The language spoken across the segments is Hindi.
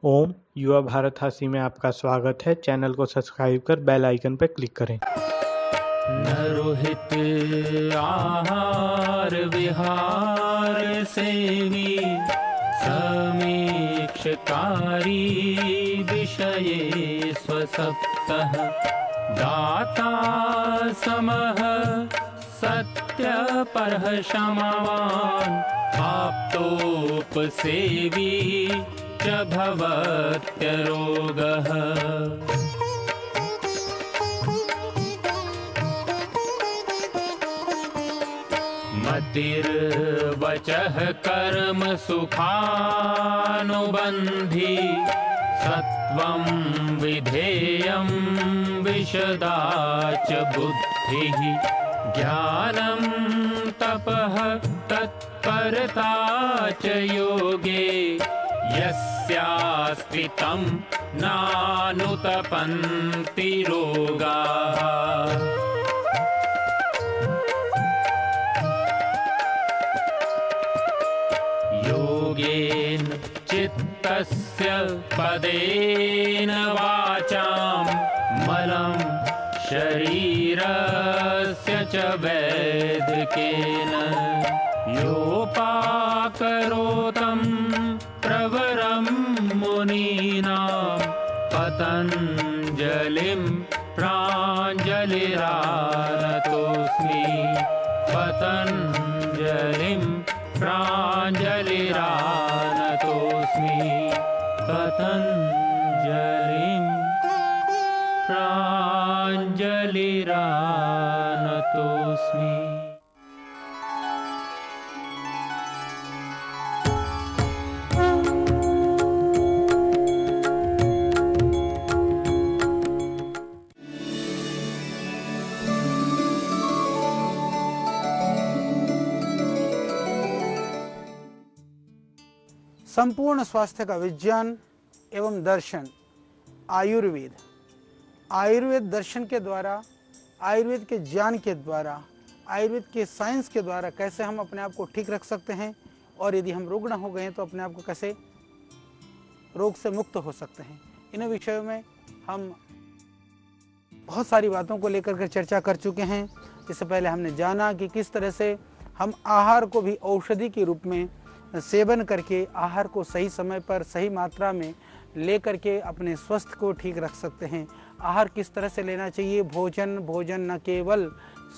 ओम युवा भारत हासी में आपका स्वागत है। चैनल को सब्सक्राइब कर बेल आइकन पर क्लिक करें। नरोहित आहार विहार सेवी समीक्षकारी विषये स्वसप्तः दाता समः सत्यपरः क्षमावान् आप्तोपसेवी च भवत्यरोगः। मतिर्वचः कर्म सुखानुबन्धी सत्वं विधेयं विशदा च बुद्धिः ज्ञानं तपः तत्परता च योगे यस्यास्ति तं नानुतपन्ति रोगाः। योगेन चित्तस्य पदेन वाचां मलं शरीरस्य च वैद्यकेन योपाकरोतं प्रवरं मुनीनां पतञ्जलिं प्राञ्जलिरानतोऽस्मि पतञ्जलिं प्राञ्जलिरानतोऽस्मि पतञ्जलिं प्राञ्जलिरानतोऽस्मि। संपूर्ण स्वास्थ्य का विज्ञान एवं दर्शन आयुर्वेद। आयुर्वेद दर्शन के द्वारा, आयुर्वेद के ज्ञान के द्वारा, आयुर्वेद के साइंस के द्वारा कैसे हम अपने आप को ठीक रख सकते हैं और यदि हम रुग्ण हो गए हैं तो अपने आप को कैसे रोग से मुक्त हो सकते हैं। इन विषयों में हम बहुत सारी बातों को लेकर के चर्चा कर चुके हैं। इससे पहले हमने जाना कि किस तरह से हम आहार को भी औषधि के रूप में सेवन करके आहार को सही समय पर सही मात्रा में लेकर के अपने स्वास्थ्य को ठीक रख सकते हैं। आहार किस तरह से लेना चाहिए, भोजन न केवल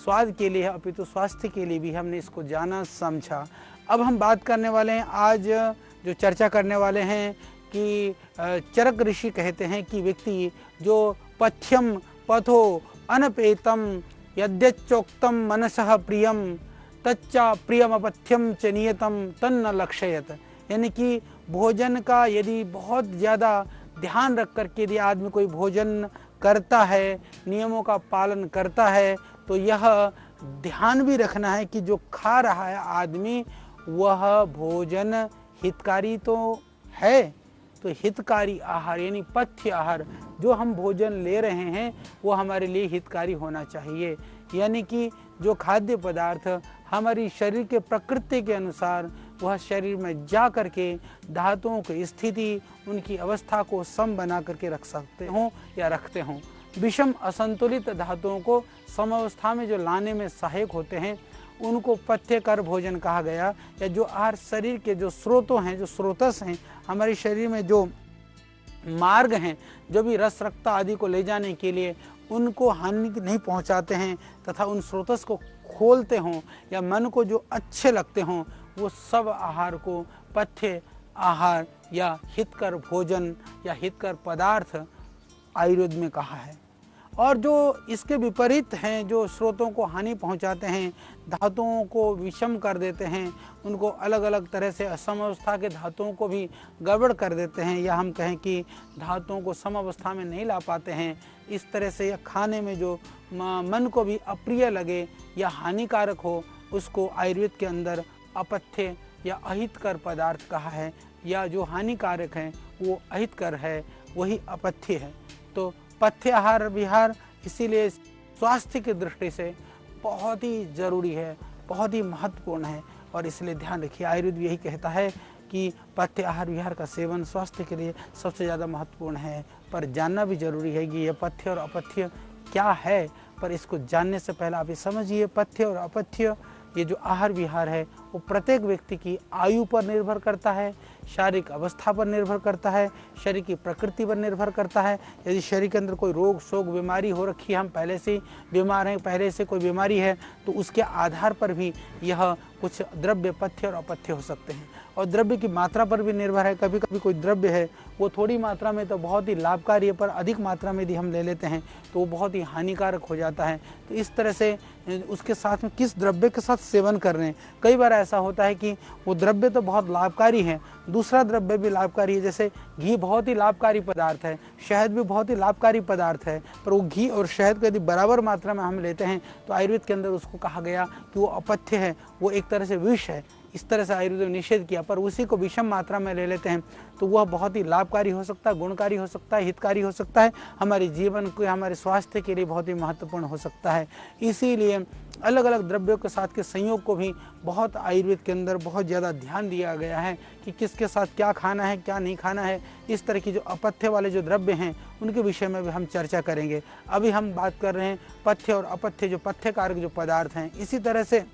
स्वाद के लिए अपितु स्वास्थ्य के लिए भी हमने इसको जाना समझा। अब हम बात करने वाले हैं, आज जो चर्चा करने वाले हैं कि चरक ऋषि कहते हैं कि व्यक्ति जो पथ्यम पथो अनपेतम यद्यचोक्तम मनसः प्रियम तच्चा प्रियमपथ्यम च नियतम तन्न लक्षयत। यानी कि भोजन का यदि बहुत ज़्यादा ध्यान रख करके यदि आदमी कोई भोजन करता है, नियमों का पालन करता है, तो यह ध्यान भी रखना है कि जो खा रहा है आदमी वह भोजन हितकारी तो है। तो हितकारी आहार यानी पथ्य आहार जो हम भोजन ले रहे हैं वो हमारे लिए हितकारी होना चाहिए। यानी कि जो खाद्य पदार्थ हमारी शरीर के प्रकृति के अनुसार वह शरीर में जा करके धातुओं की स्थिति, उनकी अवस्था को सम बना करके रख सकते हों या रखते हों। विषम असंतुलित धातुओं को समावस्था में जो लाने में सहायक होते हैं उनको पथ्यकर भोजन कहा गया। या जो आहार शरीर के जो स्रोतों हैं, जो स्रोतस हैं, हमारे शरीर में जो मार्ग हैं, जो भी रस रक्त आदि को ले जाने के लिए उनको हानि नहीं पहुंचाते हैं तथा उन स्रोतस को खोलते हों या मन को जो अच्छे लगते हों, वो सब आहार को पथ्य आहार या हितकर भोजन या हितकर पदार्थ आयुर्वेद में कहा है। और जो इसके विपरीत हैं, जो स्रोतों को हानि पहुंचाते हैं, धातुओं को विषम कर देते हैं, उनको अलग अलग तरह से असमावस्था के धातुओं को भी गड़बड़ कर देते हैं, या हम कहें कि धातुओं को समावस्था में नहीं ला पाते हैं, इस तरह से या खाने में जो मन को भी अप्रिय लगे या हानिकारक हो, उसको आयुर्वेद के अंदर अपथ्य या अहितकर पदार्थ कहा है। या जो हानिकारक है वो अहितकर है, वही अपथ्य है। तो पथ्य आहार विहार इसीलिए स्वास्थ्य की दृष्टि से बहुत ही ज़रूरी है, बहुत ही महत्वपूर्ण है। और इसलिए ध्यान रखिए, आयुर्वेद यही कहता है कि पथ्य आहार विहार का सेवन स्वास्थ्य के लिए सबसे ज़्यादा महत्वपूर्ण है, पर जानना भी जरूरी है कि यह पथ्य और अपथ्य क्या है। पर इसको जानने से पहले आप ये समझिए, पथ्य और अपथ्य ये जो आहार विहार है वो प्रत्येक व्यक्ति की आयु पर निर्भर करता है, शारीरिक अवस्था पर निर्भर करता है, शरीर की प्रकृति पर निर्भर करता है। यदि शरीर के अंदर कोई रोग शोक बीमारी हो रखी है, हम पहले से बीमार हैं, पहले से कोई बीमारी है, तो उसके आधार पर भी यह कुछ द्रव्य पथ्य और अपथ्य हो सकते हैं। और द्रव्य की मात्रा पर भी निर्भर है। कभी कभी कोई द्रव्य है वो थोड़ी मात्रा में तो बहुत ही लाभकारी है, पर अधिक मात्रा में यदि हम ले लेते हैं तो वो बहुत ही हानिकारक हो जाता है। तो इस तरह से उसके साथ में किस द्रव्य के साथ सेवन कर रहे हैं। कई बार ऐसा होता है कि वो द्रव्य तो बहुत लाभकारी है, दूसरा द्रव्य भी लाभकारी है। जैसे घी बहुत ही लाभकारी पदार्थ है, शहद भी बहुत ही लाभकारी पदार्थ है, पर वो घी और शहद को यदि बराबर मात्रा में हम लेते हैं तो आयुर्वेद के अंदर उसको कहा गया कि वो अपथ्य है, वो एक तरह से विष है। इस तरह से आयुर्वेद ने निषेध किया। पर उसी को विषम मात्रा में ले लेते हैं तो वह बहुत ही लाभकारी हो सकता है, गुणकारी हो सकता है, हितकारी हो सकता है, हमारे जीवन को, हमारे स्वास्थ्य के लिए बहुत ही महत्वपूर्ण हो सकता है। इसीलिए अलग अलग द्रव्यों के साथ के संयोग को भी बहुत आयुर्वेद के अंदर बहुत ज़्यादा ध्यान दिया गया है कि किसके साथ क्या खाना है, क्या नहीं खाना है। इस तरह की जो अपथ्य वाले जो द्रव्य हैं उनके विषय में भी हम चर्चा करेंगे। अभी हम बात कर रहे हैं पथ्य और अपथ्य, जो पथ्यकारक जो पदार्थ हैं। इसी तरह से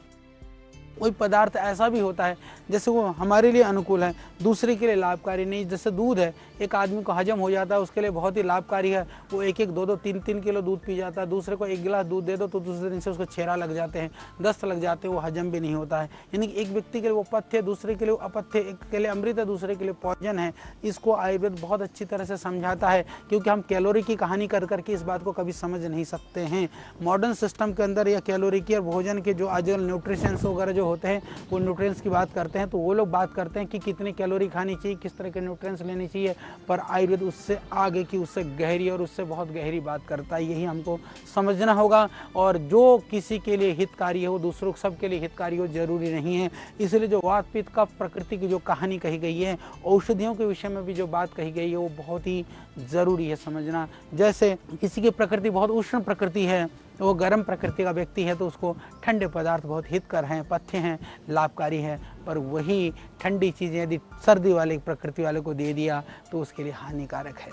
कोई पदार्थ ऐसा भी होता है जैसे वो हमारे लिए अनुकूल है, दूसरे के लिए लाभकारी नहीं। जैसे दूध है, एक आदमी को हजम हो जाता है, उसके लिए बहुत ही लाभकारी है, वो एक एक दो दो तीन तीन किलो दूध पी जाता है। दूसरे को एक गिलास दूध दे दो तो दूसरे दिन से उसको छेरा लग जाते हैं, दस्त लग जाते हैं, वो हजम भी नहीं होता है। यानी कि एक व्यक्ति के लिए वो पथ्य, दूसरे के लिए अपथ्य, एक के लिए अमृत है, दूसरे के लिए पॉइजन है। इसको आयुर्वेद बहुत अच्छी तरह से समझाता है, क्योंकि हम कैलोरी की कहानी कर करके इस बात को कभी समझ नहीं सकते हैं। मॉडर्न सिस्टम के अंदर या कैलोरी की और भोजन के जो आजकल न्यूट्रिशंस वगैरह जो होते हैं वो न्यूट्रिएंट्स की बात करते हैं, तो वो लोग बात करते हैं कि कितनी कैलोरी खानी चाहिए, किस तरह के न्यूट्रिएंट्स लेनी चाहिए। पर आयुर्वेद उससे आगे की, उससे गहरी और उससे बहुत गहरी बात करता है। यही हमको समझना होगा। और जो किसी के लिए हितकारी है वो दूसरों सबके लिए हितकारी हो जरूरी नहीं है। इसलिए जो वात पित्त कफ प्रकृति की जो कहानी कही गई है, औषधियों के विषय में भी जो बात कही गई है, वो बहुत ही ज़रूरी है समझना। जैसे किसी की प्रकृति बहुत उष्ण प्रकृति है, वो गर्म प्रकृति का व्यक्ति है, तो उसको ठंडे पदार्थ बहुत हितकर हैं, पथ्य हैं, लाभकारी हैं। पर वही ठंडी चीज़ें यदि सर्दी वाले प्रकृति वाले को दे दिया तो उसके लिए हानिकारक है।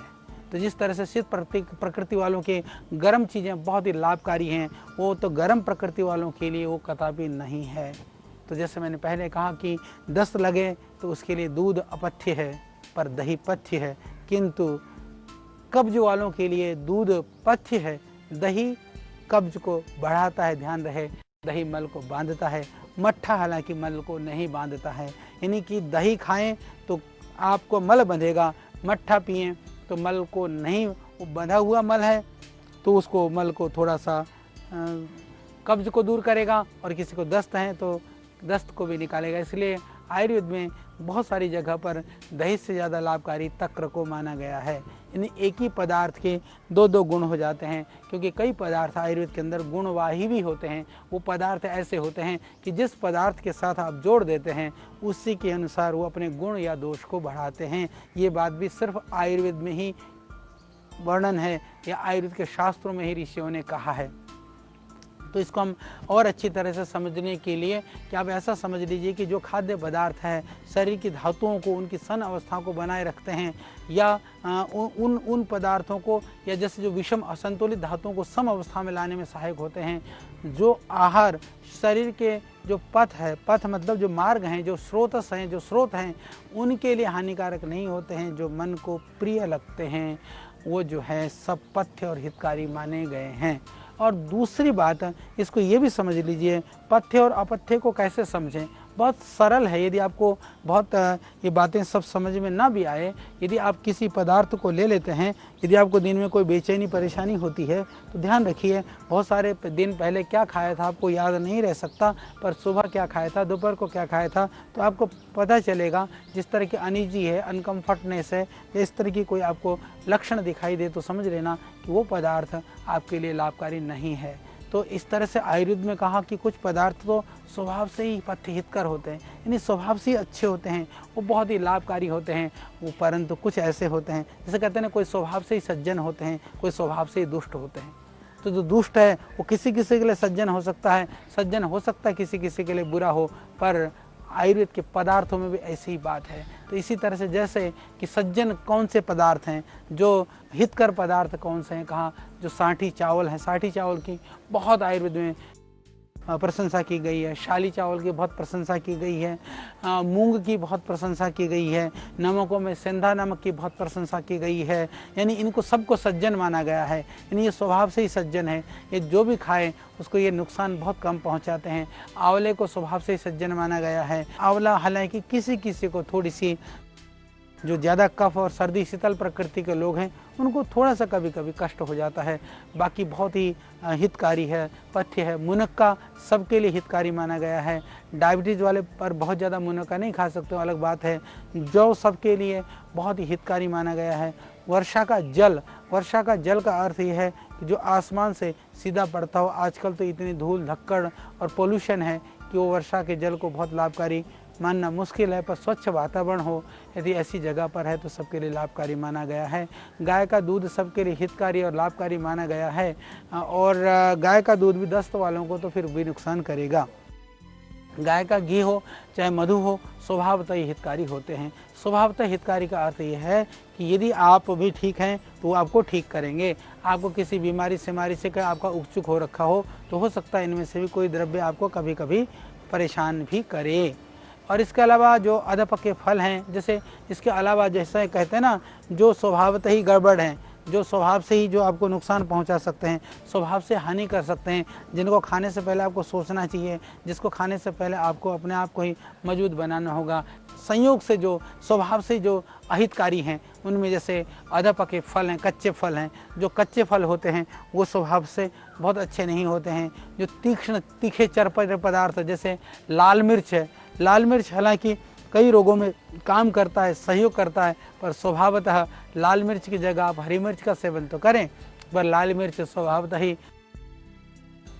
तो जिस तरह से शीत प्रकृति वालों के गर्म चीज़ें बहुत ही लाभकारी हैं, वो तो गर्म प्रकृति वालों के लिए वो कदापि नहीं है। तो जैसे मैंने पहले कहा कि दस्त लगे तो उसके लिए दूध अपथ्य है, पर दही पथ्य है। किंतु कब्ज वालों के लिए दूध पथ्य है, दही कब्ज को बढ़ाता है। ध्यान रहे, दही मल को बांधता है, मट्ठा हालांकि मल को नहीं बांधता है। यानी कि दही खाएं तो आपको मल बंधेगा, मट्ठा पिएं तो मल को नहीं, वो बंधा हुआ मल है तो उसको मल को थोड़ा सा कब्ज को दूर करेगा, और किसी को दस्त है तो दस्त को भी निकालेगा। इसलिए आयुर्वेद में बहुत सारी जगह पर दही से ज़्यादा लाभकारी तक्र को माना गया है। यानी एक ही पदार्थ के दो दो गुण हो जाते हैं, क्योंकि कई पदार्थ आयुर्वेद के अंदर गुणवाही भी होते हैं। वो पदार्थ ऐसे होते हैं कि जिस पदार्थ के साथ आप जोड़ देते हैं उसी के अनुसार वो अपने गुण या दोष को बढ़ाते हैं। ये बात भी सिर्फ आयुर्वेद में ही वर्णन है या आयुर्वेद के शास्त्रों में ही ऋषियों ने कहा है। तो इसको हम और अच्छी तरह से समझने के लिए कि आप ऐसा समझ लीजिए कि जो खाद्य पदार्थ है शरीर की धातुओं को, उनकी सन अवस्था को बनाए रखते हैं, या उन पदार्थों को, या जैसे जो विषम असंतुलित धातुओं को सम अवस्था में लाने में सहायक होते हैं। जो आहार शरीर के जो पथ है, पथ मतलब जो मार्ग हैं, जो स्रोतस हैं, जो स्रोत हैं, उनके लिए हानिकारक नहीं होते हैं, जो मन को प्रिय लगते हैं, वो जो है सब पथ्य और हितकारी माने गए हैं। और दूसरी बात, इसको ये भी समझ लीजिए, पथ्य और अपथ्य को कैसे समझें। बहुत सरल है। यदि आपको बहुत ये बातें सब समझ में ना भी आए, यदि आप किसी पदार्थ को ले लेते हैं, यदि आपको दिन में कोई बेचैनी परेशानी होती है तो ध्यान रखिए, बहुत सारे दिन पहले क्या खाया था आपको याद नहीं रह सकता, पर सुबह क्या खाया था, दोपहर को क्या खाया था, तो आपको पता चलेगा। जिस तरह की अनईजी है, अनकम्फर्टनेस है, इस तरह की कोई आपको लक्षण दिखाई दे तो समझ लेना कि वो पदार्थ आपके लिए लाभकारी नहीं है। तो इस तरह से आयुर्वेद में कहा कि कुछ पदार्थ तो स्वभाव से ही पथ्य हितकर होते हैं, यानी स्वभाव से ही अच्छे होते हैं, वो बहुत ही लाभकारी होते हैं। वो परंतु कुछ ऐसे होते हैं, जैसे कहते हैं ना, कोई स्वभाव से ही सज्जन होते हैं, कोई स्वभाव से ही दुष्ट होते हैं। तो जो दुष्ट है वो किसी किसी के लिए सज्जन हो सकता है, सज्जन हो सकता है किसी किसी के लिए बुरा हो। पर आयुर्वेद के पदार्थों में भी ऐसी ही बात है। तो इसी तरह से जैसे कि सज्जन कौन से पदार्थ हैं, जो हितकर पदार्थ कौन से हैं, कहा जो साठी चावल है, साठी चावल की बहुत आयुर्वेद में प्रशंसा की गई है, शाली चावल की बहुत प्रशंसा की गई है, मूंग की बहुत प्रशंसा की गई है, नमकों में सेंधा नमक की बहुत प्रशंसा की गई है। यानी इनको सबको सज्जन माना गया है, यानी ये स्वभाव से ही सज्जन है, ये जो भी खाए उसको ये नुकसान बहुत कम पहुंचाते हैं। आंवले को स्वभाव से ही सज्जन माना गया है। आंवला हालांकि किसी किसी को थोड़ी सी जो ज़्यादा कफ और सर्दी शीतल प्रकृति के लोग हैं उनको थोड़ा सा कभी कभी कष्ट हो जाता है, बाकी बहुत ही हितकारी है, पथ्य है। मुनक्का सबके लिए हितकारी माना गया है। डायबिटीज़ वाले पर बहुत ज़्यादा मुनक्का नहीं खा सकते, अलग बात है। जौ सबके लिए बहुत ही हितकारी माना गया है। वर्षा का जल, वर्षा का जल का अर्थ ये है कि जो आसमान से सीधा पड़ता हो। आजकल तो इतनी धूल धक्कड़ और पोल्यूशन है कि वो वर्षा के जल को बहुत लाभकारी मानना मुश्किल है, पर स्वच्छ वातावरण हो यदि ऐसी जगह पर है तो सबके लिए लाभकारी माना गया है। गाय का दूध सबके लिए हितकारी और लाभकारी माना गया है, और गाय का दूध भी दस्त वालों को तो फिर भी नुकसान करेगा। गाय का घी हो चाहे मधु हो स्वभावतः ही हितकारी होते हैं। स्वभावतः हितकारी का अर्थ यह है कि यदि आप भी ठीक हैं तो वो आपको ठीक करेंगे। आपको किसी बीमारी से आपका उपचुक हो रखा हो तो हो सकता है इनमें से भी कोई द्रव्य आपको कभी कभी परेशान भी करे। और इसके अलावा जो अधपके फल हैं, जैसे इसके अलावा जैसे कहते हैं ना, जो स्वभावतः ही गड़बड़ हैं, जो स्वभाव से ही जो आपको नुकसान पहुंचा सकते हैं, स्वभाव से हानि कर सकते हैं, जिनको खाने से पहले आपको सोचना चाहिए, जिसको खाने से पहले आपको अपने आप को ही मौजूद बनाना होगा। संयोग से जो स्वभाव से जो अहितकारी हैं उनमें जैसे अधपके फल हैं, कच्चे फल हैं। जो कच्चे फल होते हैं वो स्वभाव से बहुत अच्छे नहीं होते हैं। जो तीक्ष्ण तीखे चरपट पदार्थ जैसे लाल मिर्च है, लाल मिर्च हालांकि कई रोगों में काम करता है, सहयोग करता है, पर स्वभावतः लाल मिर्च की जगह आप हरी मिर्च का सेवन तो करें, पर लाल मिर्च स्वभावतः ही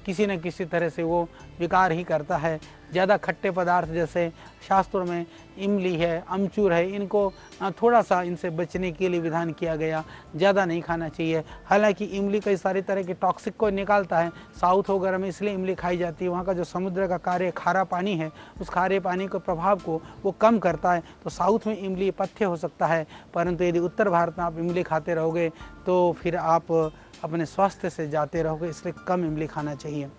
किसी न किसी तरह से वो विकार ही करता है। ज़्यादा खट्टे पदार्थ जैसे शास्त्रों में इमली है, अमचूर है, इनको थोड़ा सा इनसे बचने के लिए विधान किया गया, ज़्यादा नहीं खाना चाहिए। हालांकि इमली कई सारे तरह के टॉक्सिक को निकालता है। साउथ वगैरह में इसलिए इमली खाई जाती है, वहाँ का जो समुद्र का कार्य खारा पानी है, उस खारे पानी के प्रभाव को वो कम करता है, तो साउथ में इमली पथ्य हो सकता है। परंतु यदि उत्तर भारत में आप इमली खाते रहोगे तो फिर आप अपने स्वास्थ्य से जाते रहोगे, इसलिए कम इमली खाना चाहिए।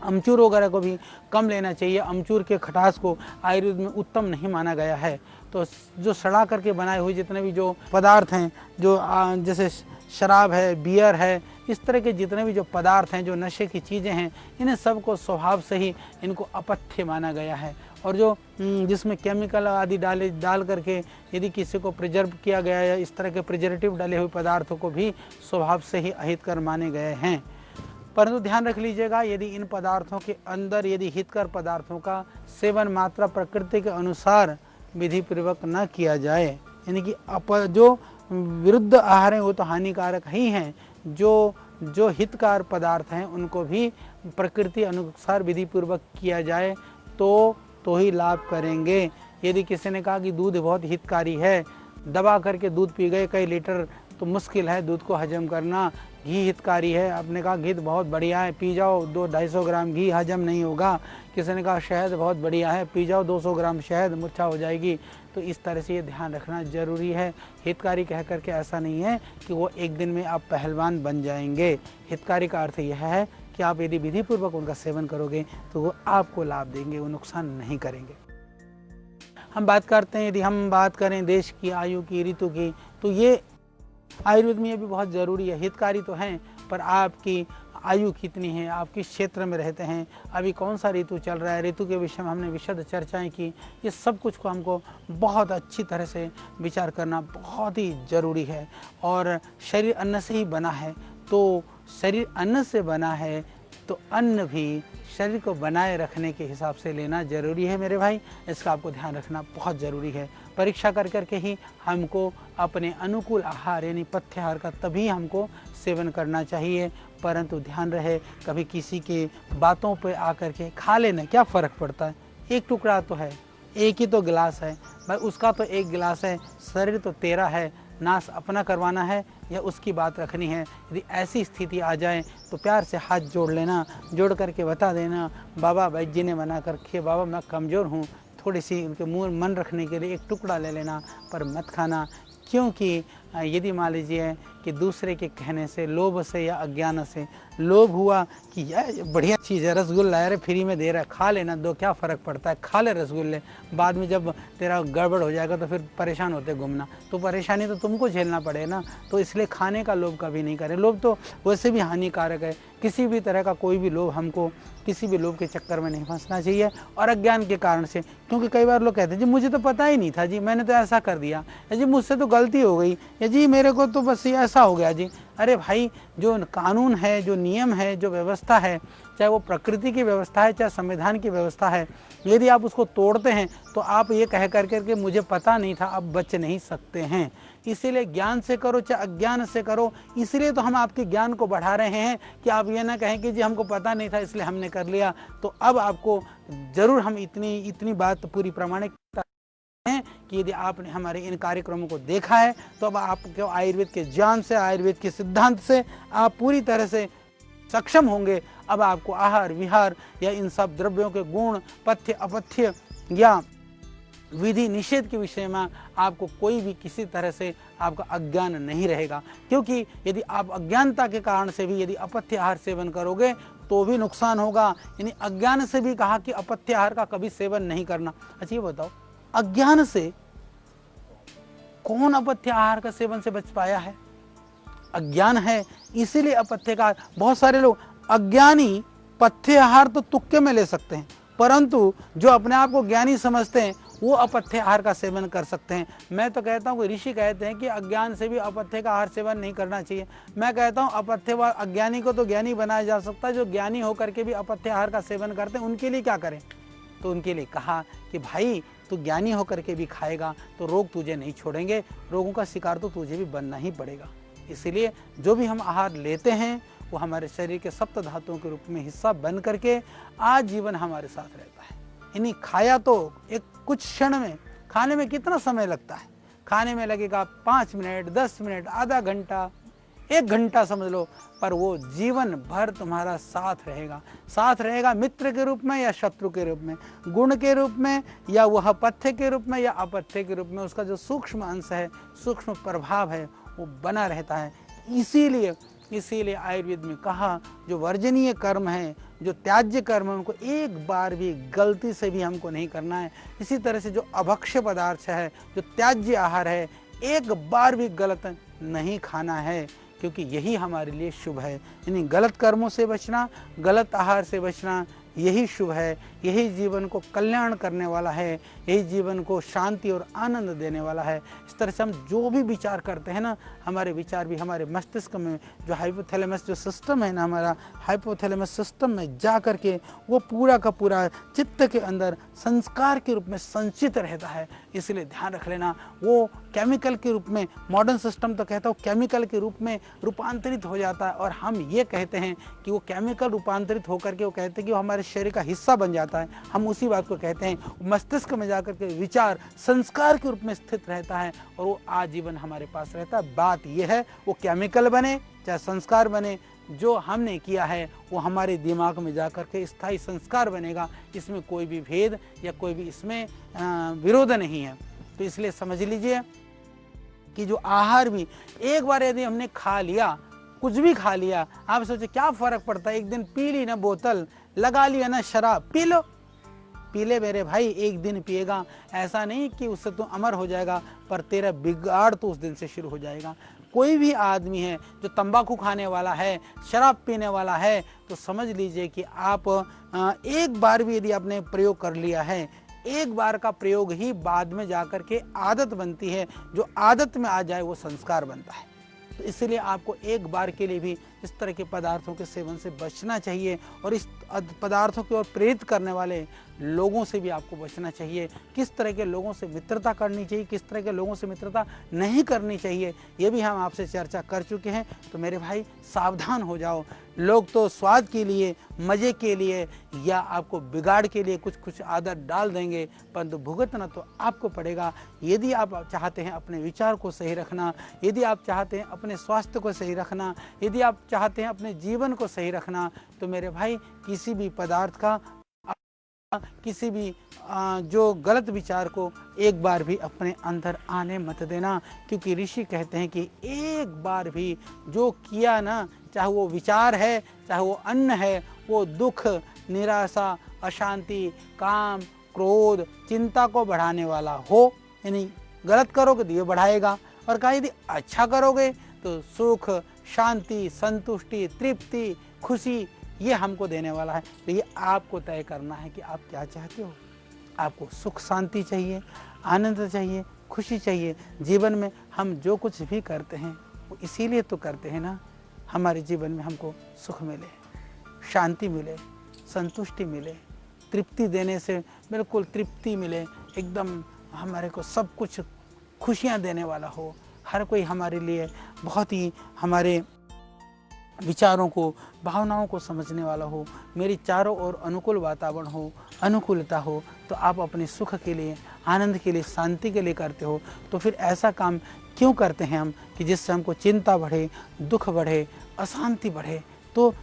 अमचूर वगैरह को भी कम लेना चाहिए। अमचूर के खटास को आयुर्वेद में उत्तम नहीं माना गया है। तो जो सड़ा करके बनाए हुए जितने भी जो पदार्थ हैं, जो जैसे शराब है, बियर है, इस तरह के जितने भी जो पदार्थ हैं, जो नशे की चीज़ें हैं, इन्हें सबको स्वभाव से ही इनको अपथ्य माना गया है। और जो जिसमें केमिकल आदि डाल करके यदि किसी को प्रिजर्व किया गया है, इस तरह के प्रिजर्वेटिव डाले हुए पदार्थों को भी स्वभाव से ही अहितकर माने गए हैं। परंतु ध्यान रख लीजिएगा, यदि इन पदार्थों के अंदर यदि हितकर पदार्थों का सेवन मात्रा प्रकृति के अनुसार विधि पूर्वक न किया जाए, यानी कि जो विरुद्ध आहार हैं वो तो हानिकारक ही हैं, जो हितकार पदार्थ हैं उनको भी प्रकृति अनुसार विधि पूर्वक किया जाए तो ही लाभ करेंगे। यदि किसी ने कहा कि दूध बहुत हितकारी है, दबा करके दूध पी गए कई लीटर, तो मुश्किल है दूध को हजम करना। घी हितकारी है, आपने कहा घी बहुत बढ़िया है, पी जाओ 200-250 ग्राम घी, हजम नहीं होगा। किसी ने कहा शहद बहुत बढ़िया है, पी जाओ 200 ग्राम शहद, मूर्छा हो जाएगी। तो इस तरह से ये ध्यान रखना जरूरी है। हितकारी कह करके ऐसा नहीं है कि वो एक दिन में आप पहलवान बन जाएंगे। हितकारी का अर्थ यह है कि आप यदि विधि पूर्वक उनका सेवन करोगे तो वो आपको लाभ देंगे, वो नुकसान नहीं करेंगे। हम बात करते हैं, यदि हम बात करें देश की, आयु की, ऋतु की, तो ये आयुर्वेद में ये भी बहुत ज़रूरी है। हितकारी तो हैं, पर आपकी आयु कितनी है, आप किस क्षेत्र में रहते हैं, अभी कौन सा ऋतु चल रहा है, ऋतु के विषय में हमने विशद चर्चाएं की। ये सब कुछ को हमको बहुत अच्छी तरह से विचार करना बहुत ही ज़रूरी है। और शरीर अन्न से ही बना है, तो शरीर अन्न से बना है तो अन्न भी शरीर को बनाए रखने के हिसाब से लेना जरूरी है मेरे भाई। इसका आपको ध्यान रखना बहुत ज़रूरी है। परीक्षा कर करके ही हमको अपने अनुकूल आहार यानी पथ्य आहार का तभी हमको सेवन करना चाहिए। परंतु ध्यान रहे, कभी किसी के बातों पे आकर के खा लेना क्या फ़र्क पड़ता है, एक टुकड़ा तो है, एक ही तो गिलास है भाई, उसका तो एक गिलास है, शरीर तो तेरा है, नाश अपना करवाना है या उसकी बात रखनी है। यदि ऐसी स्थिति आ जाए तो प्यार से हाथ जोड़ लेना, जोड़ करके बता देना, बाबा वैद्य जी ने मना कर रखी है, बाबा मैं कमज़ोर हूँ, थोड़ी सी उनके मुंह मन रखने के लिए एक टुकड़ा ले लेना, पर मत खाना। क्योंकि यदि मान लीजिए कि दूसरे के कहने से, लोभ से या अज्ञान से, लोभ हुआ कि यार बढ़िया चीज़ है, रसगुल्ला है, फिरी में दे रहा है, खा लेना, दो क्या फ़र्क पड़ता है, खा ले रसगुल्ले, बाद में जब तेरा गड़बड़ हो जाएगा तो फिर परेशान होते घूमना, तो परेशानी तो तुमको झेलना पड़े ना। तो इसलिए खाने का लोभ कभी नहीं करें। लोभ तो वैसे भी हानिकारक है। किसी भी तरह का कोई भी लोभ, हमको किसी भी लोभ के चक्कर में नहीं फंसना चाहिए, और अज्ञान के कारण से। क्योंकि कई बार लोग कहते हैं जी मुझे तो पता ही नहीं था जी, मैंने तो ऐसा कर दिया, या जी मुझसे तो गलती हो गई, या जी मेरे को तो बस ये ऐसा हो गया जी। अरे भाई, जो कानून है, जो नियम है, जो व्यवस्था है, चाहे वो प्रकृति की व्यवस्था है, चाहे संविधान की व्यवस्था है, यदि आप उसको तोड़ते हैं तो आप ये कह करके मुझे पता नहीं था, आप बच नहीं सकते हैं। इसीलिए ज्ञान से करो चाहे अज्ञान से करो। इसलिए तो हम आपके ज्ञान को बढ़ा रहे हैं कि आप ये ना कहें कि जी हमको पता नहीं था इसलिए हमने कर लिया। तो अब आपको जरूर हम इतनी बात पूरी प्रामाणिकता हैं कि यदि आपने हमारे इन कार्यक्रमों को देखा है तो अब आपको आयुर्वेद के ज्ञान से, आयुर्वेद के सिद्धांत से आप पूरी तरह से सक्षम होंगे। अब आपको आहार विहार या इन सब द्रव्यों के गुण, पथ्य अपथ्य या विधि निषेध के विषय में आपको कोई भी किसी तरह से आपका अज्ञान नहीं रहेगा। क्योंकि यदि आप अज्ञानता के कारण से भी यदि अपथ्य आहार सेवन करोगे तो भी नुकसान होगा। यानी अज्ञान से भी कहा कि अपथ्य आहार का कभी सेवन नहीं करना। अच्छा ये बताओ, अज्ञान से कौन अपथ्य आहार का सेवन से बच पाया है? अज्ञान है इसीलिए अपथ्य का। बहुत सारे लोग अज्ञानी पथ्य आहार तो तुक्के में ले सकते हैं, परंतु जो अपने आप को ज्ञानी समझते हैं वो अपथ्य आहार का सेवन कर सकते हैं। मैं तो कहता हूँ, ऋषि कहते हैं कि अज्ञान से भी अपथ्य का आहार सेवन नहीं करना चाहिए। मैं कहता हूँ अपथ्य व अज्ञानी को तो ज्ञानी बनाया जा सकता है। जो ज्ञानी होकर के भी अपथ्य आहार का सेवन करते हैं उनके लिए क्या करें? तो उनके लिए कहा कि भाई तू ज्ञानी होकर के भी खाएगा तो रोग तुझे नहीं छोड़ेंगे, रोगों का शिकार तो तुझे भी बनना ही पड़ेगा। इसीलिए जो भी हम आहार लेते हैं वो हमारे शरीर के सप्त धातुओं के रूप में हिस्सा बन करके आज जीवन हमारे साथ रहता है। यानी खाया तो एक कुछ क्षण में, खाने में कितना समय लगता है? खाने में लगेगा 5 मिनट, 10 मिनट, आधा घंटा, 1 घंटा समझ लो, पर वो जीवन भर तुम्हारा साथ रहेगा। साथ रहेगा मित्र के रूप में या शत्रु के रूप में, गुण के रूप में या वह पथ्य के रूप में या अपथ्य के रूप में। उसका जो सूक्ष्म अंश है, सूक्ष्म प्रभाव है, वो बना रहता है। इसीलिए आयुर्वेद में कहा जो वर्जनीय कर्म है, जो त्याज्य कर्म है, उनको एक बार भी गलती से भी हमको नहीं करना है। इसी तरह से जो अभक्ष्य पदार्थ है, जो त्याज्य आहार है, एक बार भी गलत नहीं खाना है, क्योंकि यही हमारे लिए शुभ है। यानी गलत कर्मों से बचना, गलत आहार से बचना, यही शुभ है, यही जीवन को कल्याण करने वाला है, यही जीवन को शांति और आनंद देने वाला है। इस तरह से हम जो भी विचार करते हैं ना, हमारे विचार भी हमारे मस्तिष्क में जो हाइपोथैलेमस जो सिस्टम है ना, हमारा हाइपोथैलेमस सिस्टम में जा कर के वो पूरा का पूरा चित्त के अंदर संस्कार के रूप में संचित रहता है। इसलिए ध्यान रख लेना, वो केमिकल के रूप में, मॉडर्न सिस्टम तो कहता है केमिकल के रूप में रूपांतरित हो जाता है, और हम ये कहते हैं कि वो केमिकल रूपांतरित होकर के वो कहते हैं कि वो हमारे शरीर का हिस्सा बन जाता है। हम उसी बात को कहते हैं, मस्तिष्क में जाकर के विचार संस्कार के रूप में स्थित रहता है और वो आजीवन हमारे पास रहता है। बात यह है, वो केमिकल बने चाहे संस्कार बने, जो हमने किया है वो हमारे दिमाग में जाकर के स्थायी संस्कार बनेगा। इसमें कोई भी भेद या कोई भी इसमें विरोध नहीं है। तो इसलिए समझ लीजिए कि जो आहार भी एक बार यदि हमने खा लिया, कुछ भी खा लिया, आप सोचे क्या फर्क पड़ता है, एक दिन पी ली ना बोतल, लगा लिया ना शराब, पी लो, पी ले मेरे भाई, एक दिन पिएगा, ऐसा नहीं कि उससे तू अमर हो जाएगा, पर तेरा बिगाड़ तो उस दिन से शुरू हो जाएगा। कोई भी आदमी है जो तंबाकू खाने वाला है, शराब पीने वाला है, तो समझ लीजिए कि आप एक बार भी यदि आपने प्रयोग कर लिया है, एक बार का प्रयोग ही बाद में जाकर के आदत बनती है। जो आदत में आ जाए वो संस्कार बनता है। तो इसलिए आपको एक बार के लिए भी इस तरह के पदार्थों के सेवन से बचना चाहिए, और इस पदार्थों की ओर प्रेरित करने वाले लोगों से भी आपको बचना चाहिए। किस तरह के लोगों से मित्रता करनी चाहिए, किस तरह के लोगों से मित्रता नहीं करनी चाहिए, ये भी हम आपसे चर्चा कर चुके हैं। तो मेरे भाई सावधान हो जाओ। लोग तो स्वाद के लिए, मज़े के लिए या आपको बिगाड़ के लिए कुछ कुछ आदत डाल देंगे, परंतु भुगतना तो आपको पड़ेगा। यदि आप चाहते हैं अपने विचार को सही रखना, यदि आप चाहते हैं अपने स्वास्थ्य को सही रखना, यदि आप चाहते हैं अपने जीवन को सही रखना, तो मेरे भाई किसी भी पदार्थ का किसी भी जो गलत विचार को एक बार भी अपने अंदर आने मत देना, क्योंकि ऋषि कहते हैं कि एक बार भी जो किया ना, चाहे वो विचार है, चाहे वो अन्न है, वो दुख, निराशा, अशांति, काम, क्रोध, चिंता को बढ़ाने वाला हो। यानी गलत करोगे तो ये बढ़ाएगा, और कहा यदि अच्छा करोगे तो सुख, शांति, संतुष्टि, तृप्ति, खुशी ये हमको देने वाला है। तो ये आपको तय करना है कि आप क्या चाहते हो। आपको सुख शांति चाहिए, आनंद चाहिए, खुशी चाहिए। जीवन में हम जो कुछ भी करते हैं वो इसीलिए तो करते हैं ना, हमारे जीवन में हमको सुख मिले, शांति मिले, संतुष्टि मिले, तृप्ति देने से बिल्कुल तृप्ति मिले, एकदम हमारे को सब कुछ खुशियाँ देने वाला हो। हर कोई हमारे लिए बहुत ही हमारे विचारों को, भावनाओं को समझने वाला हो, मेरी चारों ओर अनुकूल वातावरण हो, अनुकूलता हो, तो आप अपने सुख के लिए, आनंद के लिए, शांति के लिए करते हो। तो फिर ऐसा काम क्यों करते हैं हम कि जिससे हमको चिंता बढ़े, दुख बढ़े, अशांति बढ़े। तो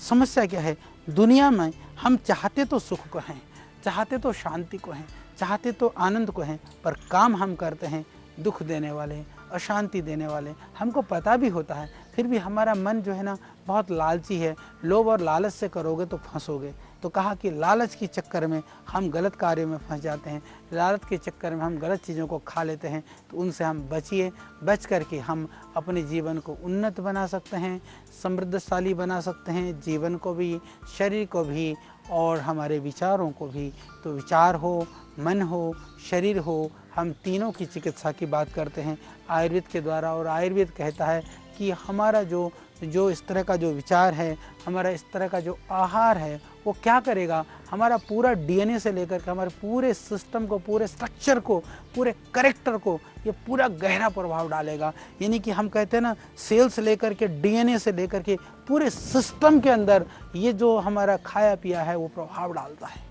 समस्या क्या है, दुनिया में हम चाहते तो सुख को हैं, चाहते तो शांति को हैं, चाहते तो आनंद को हैं, पर काम हम करते हैं दुख देने वाले, अशांति देने वाले। हमको पता भी होता है, फिर भी हमारा मन जो है ना बहुत लालची है। लोभ और लालच से करोगे तो फंसोगे। तो कहा कि लालच के चक्कर में हम गलत कार्यों में फंस जाते हैं, लालच के चक्कर में हम गलत चीज़ों को खा लेते हैं। तो उनसे हम बचिए, बच करके हम अपने जीवन को उन्नत बना सकते हैं, समृद्धशाली बना सकते हैं, जीवन को भी, शरीर को भी और हमारे विचारों को भी। तो विचार हो, मन हो, शरीर हो, हम तीनों की चिकित्सा की बात करते हैं आयुर्वेद के द्वारा। और आयुर्वेद कहता है कि हमारा जो इस तरह का जो विचार है, हमारा इस तरह का जो आहार है, वो क्या करेगा, हमारा पूरा डीएनए से लेकर के हमारे पूरे सिस्टम को, पूरे स्ट्रक्चर को, पूरे कैरेक्टर को ये पूरा गहरा प्रभाव डालेगा। यानी कि हम कहते हैं ना, सेल्स लेकर के, डीएनए से लेकर के पूरे सिस्टम के अंदर ये जो हमारा खाया पिया है वो प्रभाव डालता है।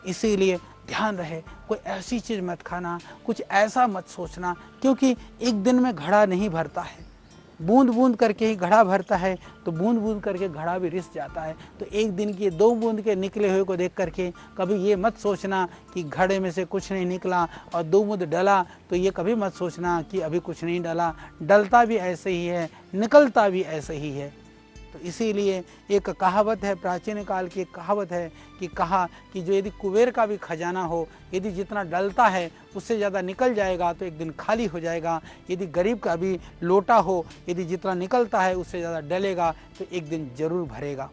इसीलिए ध्यान रहे, कोई ऐसी चीज़ मत खाना, कुछ ऐसा मत सोचना, क्योंकि एक दिन में घड़ा नहीं भरता है, बूंद बूंद करके ही घड़ा भरता है। तो बूंद बूंद करके घड़ा भी रिस जाता है। तो एक दिन की 2 बूंद के निकले हुए को देख करके कभी ये मत सोचना कि घड़े में से कुछ नहीं निकला, और 2 बूंद डला तो ये कभी मत सोचना कि अभी कुछ नहीं डला। डलता भी ऐसे ही है, निकलता भी ऐसे ही है। तो इसीलिए एक कहावत है, प्राचीन काल की एक कहावत है कि कहा कि जो यदि कुबेर का भी खजाना हो, यदि जितना डलता है उससे ज़्यादा निकल जाएगा तो एक दिन खाली हो जाएगा। यदि गरीब का भी लोटा हो, यदि जितना निकलता है उससे ज़्यादा डलेगा तो एक दिन ज़रूर भरेगा।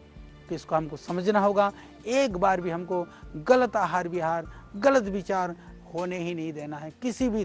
तो इसको हमको समझना होगा। एक बार भी हमको गलत आहार विहार, गलत विचार होने ही नहीं देना है, किसी भी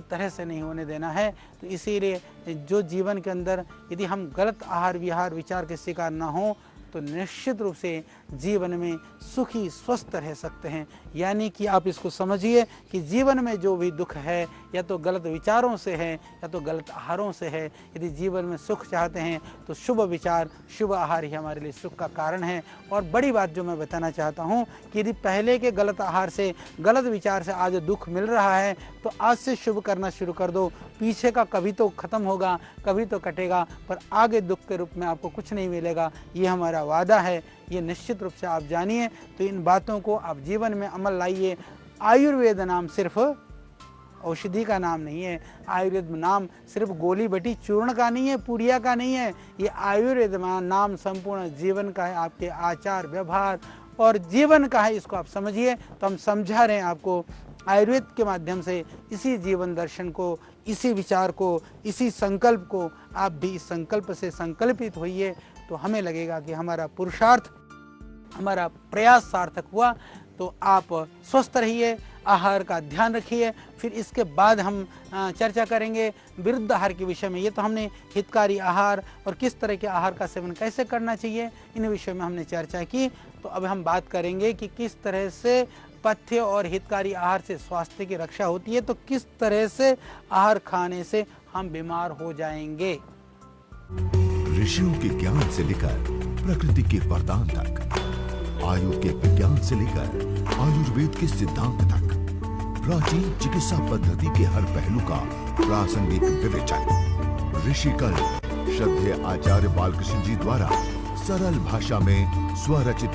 तरह से नहीं होने देना है। तो इसीलिए जो जीवन के अंदर यदि हम गलत आहार विहार विचार के शिकार ना हो तो निश्चित रूप से जीवन में सुखी स्वस्थ रह सकते हैं। यानी कि आप इसको समझिए कि जीवन में जो भी दुख है या तो गलत विचारों से है या तो गलत आहारों से है। यदि जीवन में सुख चाहते हैं तो शुभ विचार, शुभ आहार ही हमारे लिए सुख का कारण है। और बड़ी बात जो मैं बताना चाहता हूँ कि यदि पहले के गलत आहार से, गलत विचार से आज दुख मिल रहा है तो आज से शुभ करना शुरू कर दो। पीछे का कभी तो ख़त्म होगा, कभी तो कटेगा, पर आगे दुख के रूप में आपको कुछ नहीं मिलेगा। ये हमारा वादा है, ये निश्चित रूप से आप जानिए। तो इन बातों को आप जीवन में अमल लाइए। आयुर्वेद नाम सिर्फ औषधि का नाम नहीं है, आयुर्वेद नाम सिर्फ गोली बटी चूर्ण का नहीं है, पुड़िया का नहीं है। ये आयुर्वेद नाम संपूर्ण जीवन का है, आपके आचार व्यवहार और जीवन का है। इसको आप समझिए। तो हम समझा रहे हैं आपको आयुर्वेद के माध्यम से इसी जीवन दर्शन को, इसी विचार को, इसी संकल्प को। आप भी इस संकल्प से संकल्पित होइए तो हमें लगेगा कि हमारा पुरुषार्थ, हमारा प्रयास सार्थक हुआ। तो आप स्वस्थ रहिए, आहार का ध्यान रखिए। फिर इसके बाद हम चर्चा करेंगे विरुद्ध आहार के विषय में। ये तो हमने हितकारी आहार और किस तरह के आहार का सेवन कैसे करना चाहिए, इन विषयों में हमने चर्चा की। तो अब हम बात करेंगे कि किस तरह से पथ्य और हितकारी आहार से स्वास्थ्य की रक्षा होती है, तो किस तरह से आहार खाने से हम बीमार हो जाएंगे। ऋषियों के ज्ञान से लेकर प्रकृति के वरदान तक, आयु के विज्ञान से लेकर आयुर्वेद के सिद्धांत तक, प्राचीन चिकित्सा पद्धति के हर पहलू का प्रासंगिक विवेचन। ऋषिकल श्रद्धेय आचार्य बालकृष्ण जी द्वारा सरल भाषा में स्वरचित